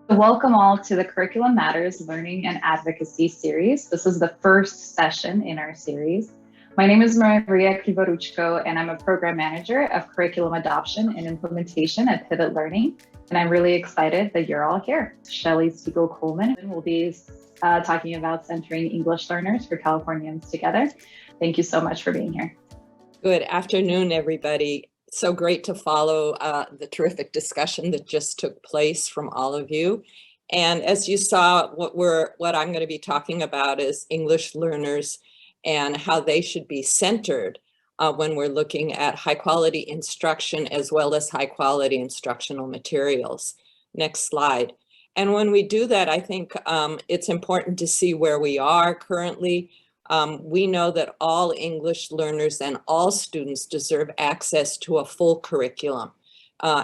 Welcome all to the Curriculum Matters Learning and Advocacy Series. This is the first session in our series. My name is Maria Krivoruchko, and I'm a program manager of curriculum adoption and implementation at Pivot Learning. And I'm really excited that you're all here. Shelly Spiegel-Coleman will be talking about centering English learners for Californians Together. Thank you so much for being here. Good afternoon, everybody. So great to follow the terrific discussion that just took place from all of you. And as you saw, what I'm going to be talking about is English learners and how they should be centered when we're looking at high quality instruction as well as high quality instructional materials. Next slide. And when we do that, I think it's important to see where we are currently. We know that all English learners and all students deserve access to a full curriculum.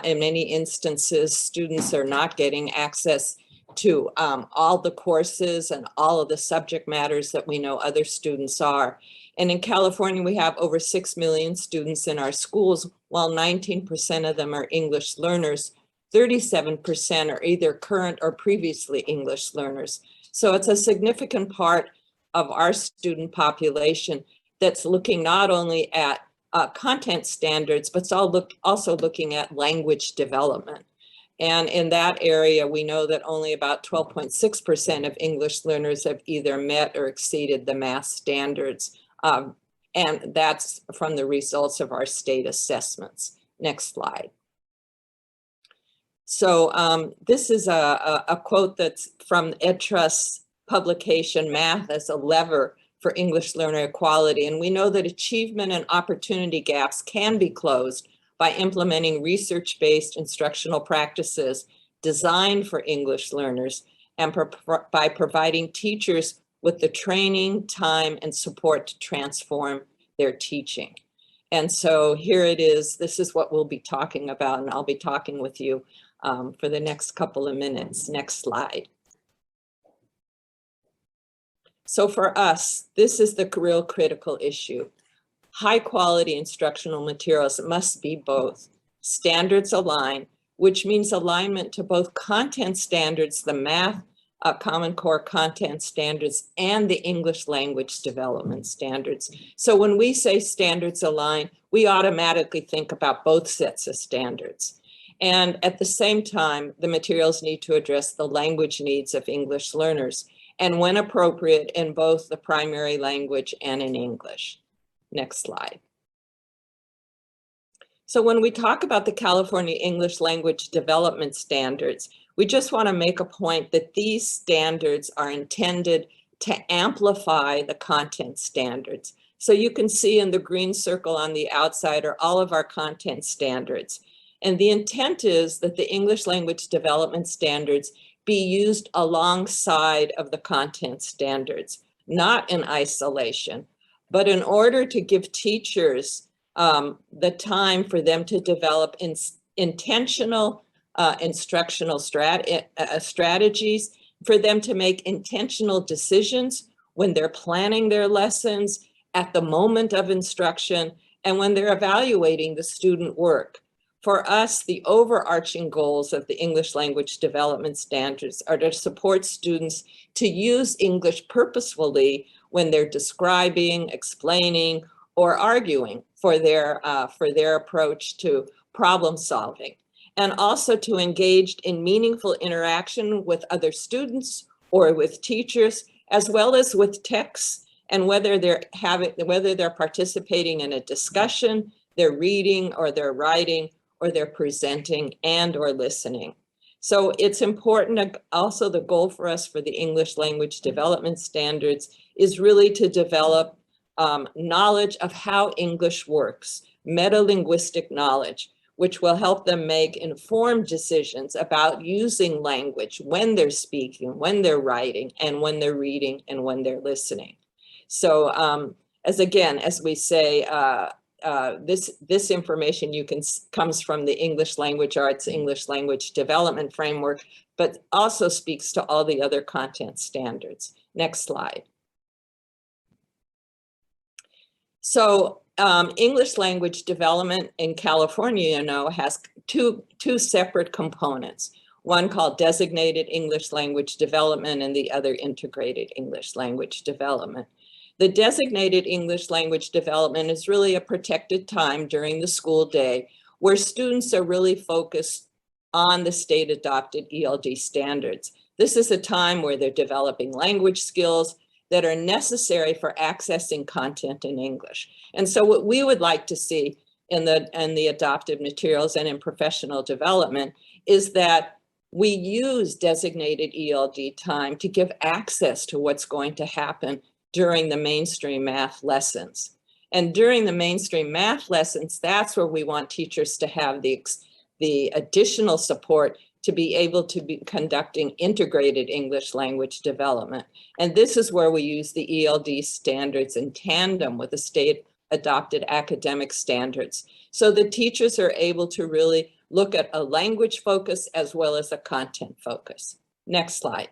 In many instances, students are not getting access to all the courses and all of the subject matters that we know other students are. And in California, we have over 6 million students in our schools, while 19% of them are English learners. 37% are either current or previously English learners. So it's a significant part of our student population that's looking not only at content standards, but also looking at language development. And in that area, we know that only about 12.6% of English learners have either met or exceeded the math standards. And that's from the results of our state assessments. Next slide. So this is a quote that's from EdTrust's publication, Math as a Lever for English Learner Equality. And we know that achievement and opportunity gaps can be closed by implementing research-based instructional practices designed for English learners and by providing teachers with the training, time, and support to transform their teaching. And so here it is. This is what we'll be talking about, and I'll be talking with you for the next couple of minutes. Next slide. So for us, this is the real critical issue. High quality instructional materials must be both standards aligned, which means alignment to both content standards, the math Common Core content standards, and the English language development standards. So when we say standards aligned, we automatically think about both sets of standards. And at the same time, the materials need to address the language needs of English learners, and when appropriate, in both the primary language and in English. Next slide. So when we talk about the California English Language Development Standards, we just want to make a point that these standards are intended to amplify the content standards. So you can see in the green circle on the outside are all of our content standards. And the intent is that the English Language Development Standards be used alongside of the content standards, not in isolation, but in order to give teachers the time for them to develop intentional instructional strategies, for them to make intentional decisions when they're planning their lessons, at the moment of instruction, and when they're evaluating the student work. For us, the overarching goals of the English Language Development Standards are to support students to use English purposefully when they're describing, explaining, or arguing for their approach to problem solving, and also to engage in meaningful interaction with other students or with teachers, as well as with texts, and whether they're participating in a discussion, they're reading or they're writing, or they're presenting and or listening. So it's important. Also, the goal for us for the English Language Development Standards is really to develop knowledge of how English works, metalinguistic knowledge, which will help them make informed decisions about using language when they're speaking, when they're writing, and when they're reading, and when they're listening. So as we say, this information comes from the English Language Arts, English Language Development Framework, but also speaks to all the other content standards. Next slide. So English language development in California, has two separate components. one called Designated English Language Development and the other Integrated English Language Development. The Designated English Language Development is really a protected time during the school day where students are really focused on the state-adopted ELD standards. This is a time where they're developing language skills that are necessary for accessing content in English. And so what we would like to see in the adopted materials and in professional development is that we use designated ELD time to give access to what's going to happen during the mainstream math lessons. And during the mainstream math lessons, that's where we want teachers to have the additional support to be able to be conducting integrated English language development. And this is where we use the ELD standards in tandem with the state adopted academic standards. So the teachers are able to really look at a language focus as well as a content focus. Next slide.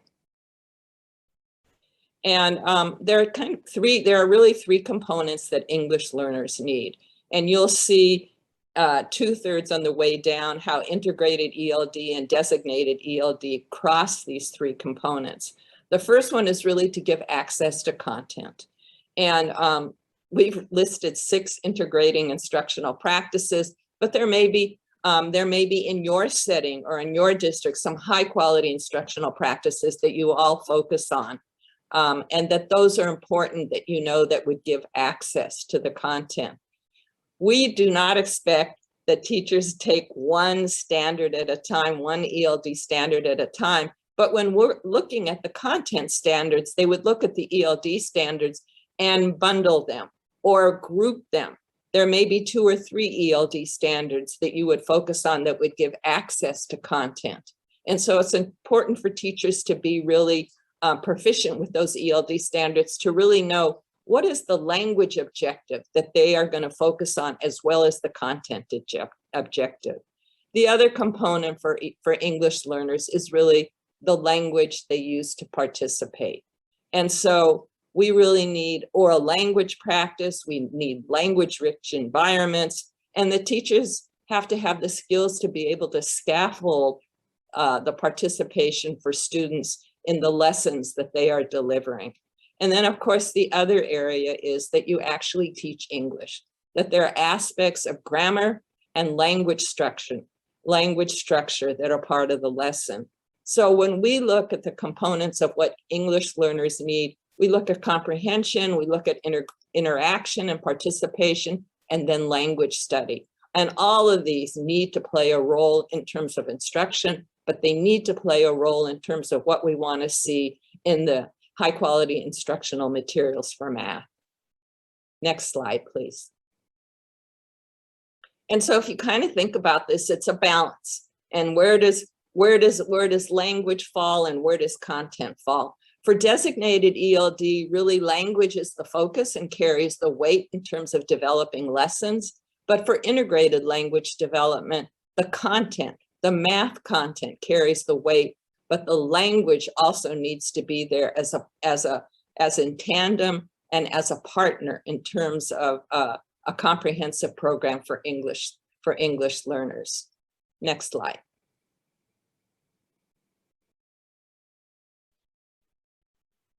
And there are really three components that English learners need. And you'll see 2/3 on the way down how integrated ELD and designated ELD cross these three components. The first one is really to give access to content. And we've listed 6 integrating instructional practices, but there may be in your setting or in your district some high quality instructional practices that you all focus on. And that those are important that you know that would give access to the content. We do not expect that teachers take one standard at a time, one ELD standard at a time, but when we're looking at the content standards, they would look at the ELD standards and bundle them or group them. There may be 2 or 3 ELD standards that you would focus on that would give access to content. And so it's important for teachers to be really proficient with those ELD standards to really know what is the language objective that they are going to focus on as well as the content objective. The other component for English learners is really the language they use to participate. And so we really need oral language practice, we need language-rich environments, and the teachers have to have the skills to be able to scaffold the participation for students in the lessons that they are delivering. And then, of course, the other area is that you actually teach English, that there are aspects of grammar and language structure that are part of the lesson. So when we look at the components of what English learners need, we look at comprehension, we look at interaction and participation, and then language study. And all of these need to play a role in terms of instruction, but they need to play a role in terms of what we want to see in the high quality instructional materials for math. Next slide, please. And so if you kind of think about this, it's a balance. And where does language fall and where does content fall? For designated ELD, really language is the focus and carries the weight in terms of developing lessons. But for integrated language development, the content, the math content carries the weight, but the language also needs to be there as in tandem and as a partner in terms of a comprehensive program for English learners. Next slide.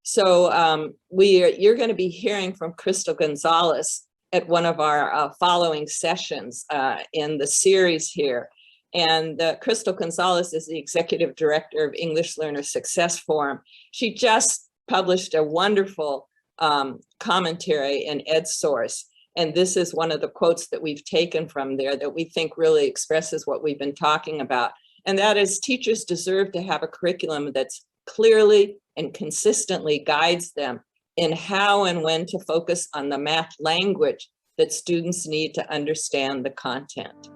So you're going to be hearing from Crystal Gonzalez at one of our following sessions in the series here. And Crystal Gonzalez is the Executive Director of English Learner Success Forum. She just published a wonderful commentary in EdSource. And this is one of the quotes that we've taken from there that we think really expresses what we've been talking about. And that is, teachers deserve to have a curriculum that's clearly and consistently guides them in how and when to focus on the math language that students need to understand the content.